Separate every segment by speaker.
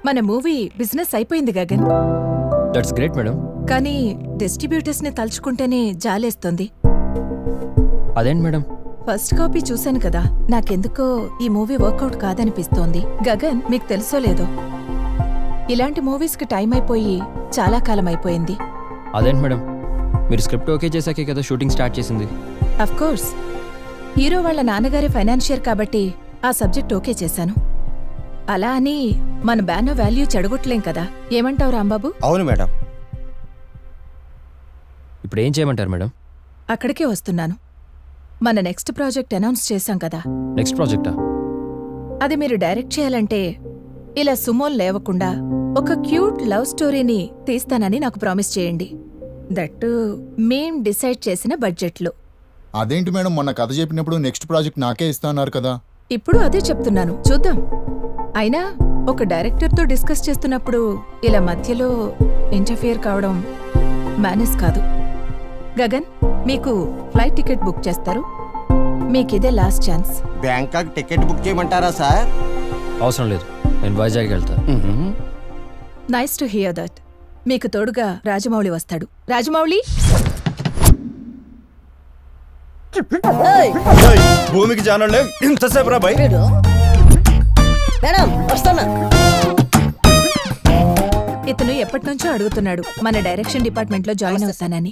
Speaker 1: మన movie business అయిపోయింది Gagan.
Speaker 2: That's great madam.
Speaker 1: కానీ డిస్ట్రిబ్యూటర్స్ ని తలుచుకుంటేనే జాలేస్తుంది.
Speaker 2: అదేంటి మేడం?
Speaker 1: ఫస్ట్ కాపీ చూశాను కదా, నాకెందుకో ఈ మూవీ వర్కౌట్ కాదనిపిస్తోంది. గగన్, మీకు తెలుసో లేదో, ఇలాంటి మూవీస్ కి టైం అయిపోయి చాలా కాలం అయిపోయింది.
Speaker 2: అదేంటి మేడం, మీరు స్క్రిప్ట్ ఓకే చేశాకే కదా షూటింగ్ స్టార్ట్ చేసింది.
Speaker 1: అఫ్ కోర్స్, హీరో వాళ్ళ నాన్నగారే ఫైనాన్షియర్ కాబట్టి ఆ సబ్జెక్ట్ ఓకే చేశాను. అలా అని మన బ్యానర్ వాల్యూ చెడగొట్టలేం కదా. ఏమంటావు రాంబాబు?
Speaker 3: అవును మేడం.
Speaker 2: ఇప్పుడు ఏం చేయమంటారు మేడం?
Speaker 1: అక్కడికే వస్తున్నాను. మన నెక్స్ట్ ప్రాజెక్ట్ అనౌన్స్ చేశాం కదా.
Speaker 2: నెక్స్ట్ ప్రాజెక్టా?
Speaker 1: అది మీరు డైరెక్ట్ చేయాలంటే ఇలా సుమోల్ లేవకుండా ఒక క్యూట్ లవ్ స్టోరీని తీస్తానని నాకు ప్రామిస్ చేయండి. దట్టు మేం డిసైడ్ చేసిన బడ్జెట్లో.
Speaker 4: అదేంటి మేడం, మొన్న కథ చెప్పినప్పుడు నెక్స్ట్ ప్రాజెక్ట్ నాకే ఇస్తాన్నారు కదా.
Speaker 1: ఇప్పుడు అదే చెప్తున్నాను, చూద్దాం. అయినా ఒక డైరెక్టర్తో డిస్కస్ చేస్తున్నప్పుడు ఇలా మధ్యలో ఇంటర్ఫియర్ కావడం మేనేజ్ కాదు. గగన్, మీకు ఫ్లైట్ టికెట్ బుక్ చేస్తారు. మీకిదే last chance.
Speaker 3: Bangkok ticket book చేయమంటారా సార్?
Speaker 2: అవసరం లేదు, నేను వైజాగ్ వెళ్తా.
Speaker 1: Nice to hear that. మీకు తోడుగా రాజమౌళి వస్తాడు. రాజమౌళి,
Speaker 3: భూమికి జానలే ఇంతసేపు రా బై.
Speaker 5: మేడం వస్తున్నా.
Speaker 1: ఇతను ఎప్పటినుంచో అడుగుతున్నాడు మన డైరెక్షన్ డిపార్ట్మెంట్ లో జాయిన్ అవుతానని.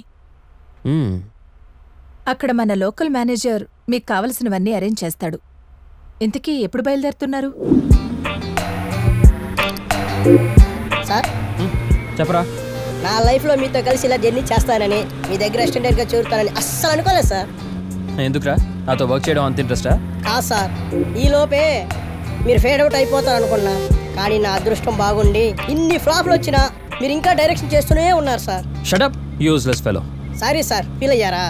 Speaker 1: అక్కడ మన లోకల్ మేనేజర్ మీకు కావలసినవన్నీ అరేంజ్ చేస్తాడు. ఇంతకీ ఎప్పుడు బయలుదేరుతున్నారు?
Speaker 5: సార్
Speaker 2: చెప్పరా.
Speaker 5: నా లైఫ్ లో మీతో కలిసి ఇలా జర్నీ చేస్తానని, మీ దగ్గర అసిస్టెంట్ గా చేరుతానని అస్సలు అనుకోలేదు సార్.
Speaker 2: ఎందుకురా, నాతో వర్క్ చేయడం అంత ఇంట్రెస్టా?
Speaker 5: కాదు సార్, ఈ లోపే మీరు ఫేడ్ అవుట్ అయిపోతారు అనుకున్నా. కానీ నా అదృష్టం బాగుండి ఇన్ని ఫ్లాప్లు వచ్చినా మీరు ఇంకా డైరెక్షన్ చేస్తూనే ఉన్నారు sir.
Speaker 2: Shut up useless fellow.
Speaker 5: Sorry sir, feel అయ్యారా?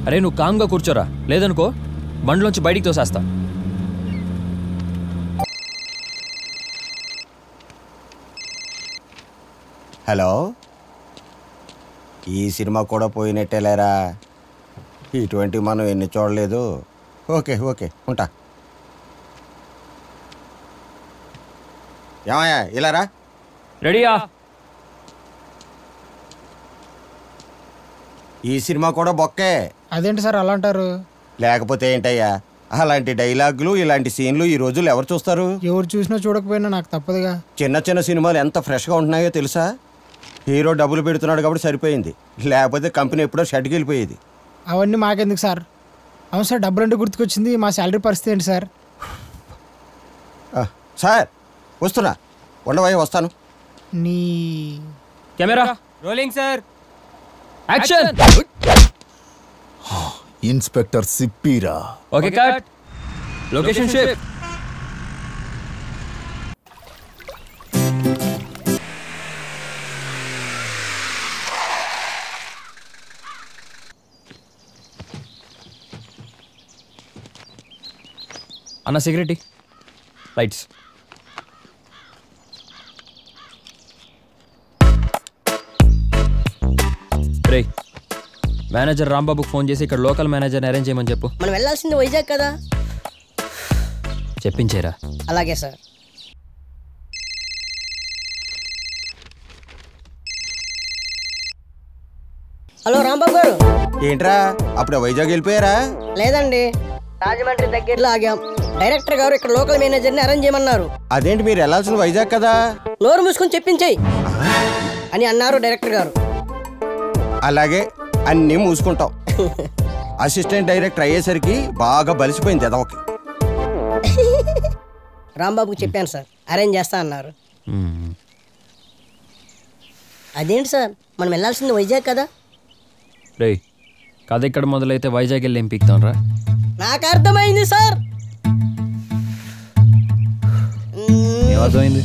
Speaker 2: అరే నువ్వు కామ్గా కూర్చోరా, లేదనుకో బండ్లోంచి బయటికి తోసేస్తా.
Speaker 3: హలో, ఈ సినిమా కూడా పోయినట్టేలేరా. ఇటువంటి మనం ఎన్ని చూడలేదు. ఓకే ఓకే, ఉంటా. ఏమయ్యా ఇలారా.
Speaker 2: రెడీయా?
Speaker 3: ఈ సినిమా కూడా బొక్కే.
Speaker 6: అదేంటి సార్ అలా అంటారు?
Speaker 3: లేకపోతే ఏంటయ్యా, అలాంటి డైలాగులు ఇలాంటి సీన్లు ఈ రోజులు ఎవరు చూస్తారు?
Speaker 6: ఎవరు చూసినా చూడకపోయినా నాకు తప్పదుగా.
Speaker 3: చిన్న చిన్న సినిమాలు ఎంత ఫ్రెష్గా ఉంటున్నాయో తెలుసా? హీరో డబ్బులు పెడుతున్నాడు కాబట్టి సరిపోయింది, లేకపోతే కంపెనీ ఎప్పుడో షెడ్కి వెళ్ళిపోయేది.
Speaker 6: అవన్నీ మాకెందుకు సార్? అవును సార్, డబ్బు రెండు గుర్తుకొచ్చింది. మా శాలరీ పరిస్థితి ఏంటి సార్?
Speaker 3: సార్ వస్తున్నా, ఉండవయ్య వస్తాను.
Speaker 6: నీ
Speaker 2: camera rolling sir, action.
Speaker 4: Inspector సిప్పిరా.
Speaker 2: Okay cut. Location shift. అన్న సెక్యూరిటీ లైట్స్. రే, మేనేజర్ రాంబాబుకి ఫోన్ చేసి ఇక్కడ లోకల్ మేనేజర్ని అరేంజ్ చేయమని చెప్పు.
Speaker 5: మనం వెళ్ళాల్సింది వైజాగ్ కదా.
Speaker 2: చెప్పించేరా.
Speaker 5: అలాగే సార్. హలో రాంబాబు గారు.
Speaker 3: ఏంట్రా అప్పుడు వైజాగ్ వెళ్ళిపోయారా?
Speaker 5: లేదండి, రాజమండ్రి దగ్గరలో ఆగాం. డైరెక్టర్ గారు ఇక్కడ లోకల్ మేనేజర్ని అరేంజ్ చేయమన్నారు.
Speaker 3: అదేంటి, మీరు వెళ్ళాల్సిన వైజాగ్ కదా.
Speaker 5: నోరు మూసుకొని చెప్పించేయి అని అన్నారు డైరెక్టర్ గారు.
Speaker 3: అలాగే అన్నీ మూసుకుంటాం. అసిస్టెంట్ డైరెక్టర్ అయ్యేసరికి బాగా బలిసిపోయింది ఎదవకి.
Speaker 5: రాంబాబుకి చెప్పాను సార్, అరేంజ్ చేస్తా అన్నారు. అదేంటి సార్, మనం వెళ్ళాల్సింది వైజాగ్ కదా.
Speaker 2: రే, కథ ఇక్కడ మొదలైతే వైజాగ్ వెళ్ళి ఏం పీక్తాం రా.
Speaker 5: నాకు అర్థమైంది సార్.
Speaker 2: ఏమర్థమైంది?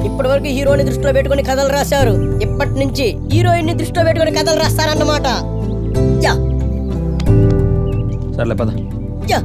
Speaker 5: ఇప్పటి వరకు హీరోని దృష్టిలో పెట్టుకుని కథలు రాశారు, ఇప్పటి నుంచి హీరోయిన్ ని దృష్టిలో పెట్టుకుని కథలు రాస్తారన్నమాట.
Speaker 2: సర్లే పద.
Speaker 5: యా